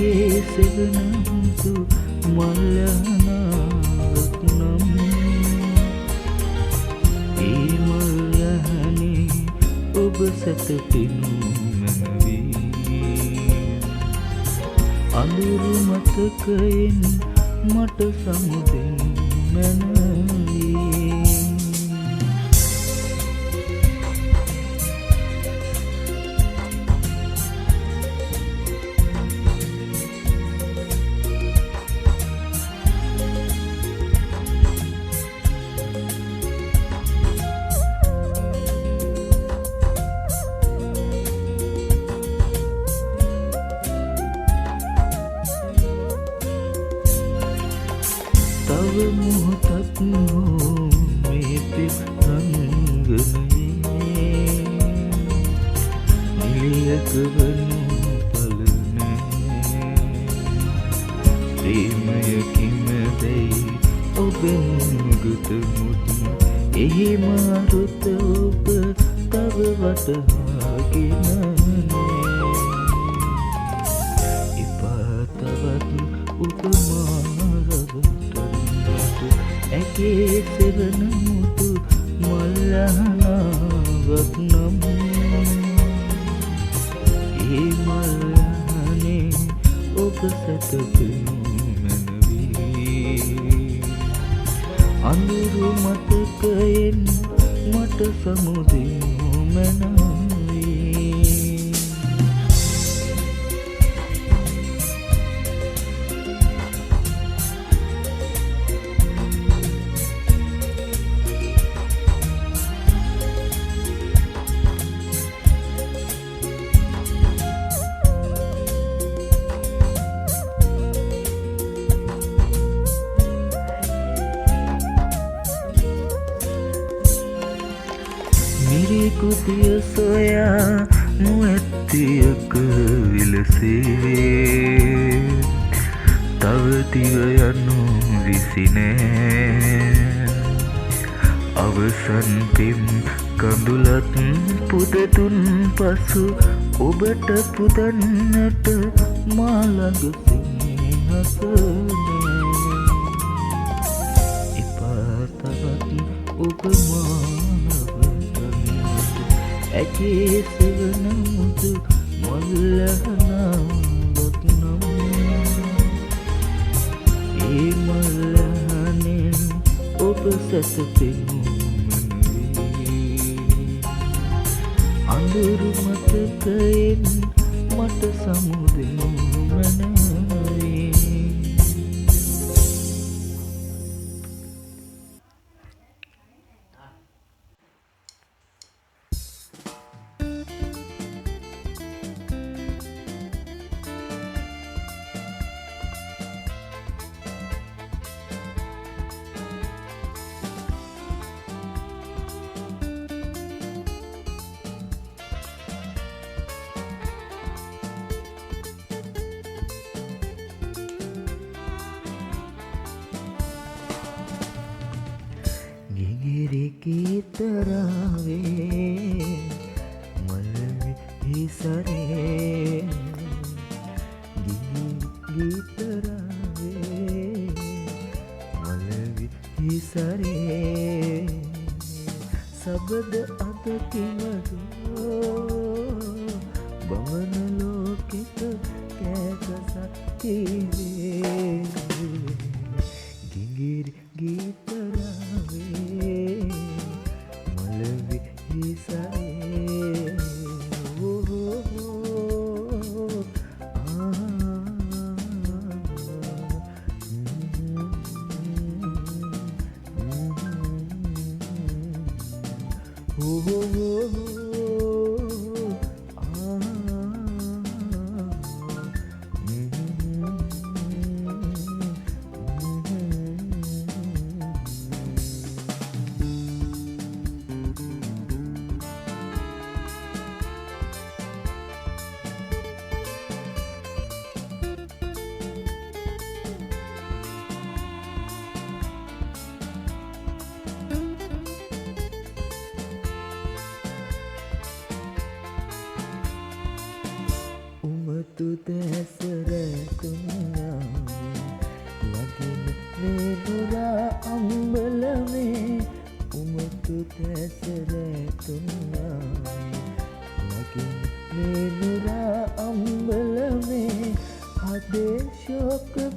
ඇගේ සෙවනමුතු මල්යහනාවක් නම් ඒ මල්යහනේ ඔබ සැතපෙනු මැනවී අඳුරු මතකයෙන් මට සමුදෙනු මැනවී තව මොහොතක් හෝ මේ පෙම් රංගනයේ නිලියක වනු පලනෑ ප්‍රේමය කිමදැයි ඔබෙන් ගුතමුත් එහෙම අරුත ඔබ තව වටහාගෙන නෑ එපා තවත් උපමාරවට ඇගේ සෙවනමුතු මල්යහනාවක් නම් ඒ මල්යහනේ ඔබ සැතපෙනු මැනවී අඳුරු මතකයෙන් මට සමුදෙනු මැනවී මිරිකුතිය සොයා මුඇත්තියක විලසේ තව දිව යනු විසිනෑ අවසන් පෙම් කඳුලත් පුදදුන් පසු ඔබට පුදන්නට මා ළඟ සෙනෙහස නෑ එපා තවත් ඔබ ඇගේ සෙවනමුතු මල්යහනාවක් නම් ඒ මල්යහනේ ඔබ සැතපෙනු මැනවී අඳුරු මතකයෙන් මට සමුදෙනු මැනවී ගිතරාවේ මල්වි සරේ ගිතරාවේ මල්වි සරේ සබද අද කිමදෝ බවන ලෝකෙට කෑකසක්තිවේ ගිගිරි ගිතරාවේ tu desere ඒ ශෝක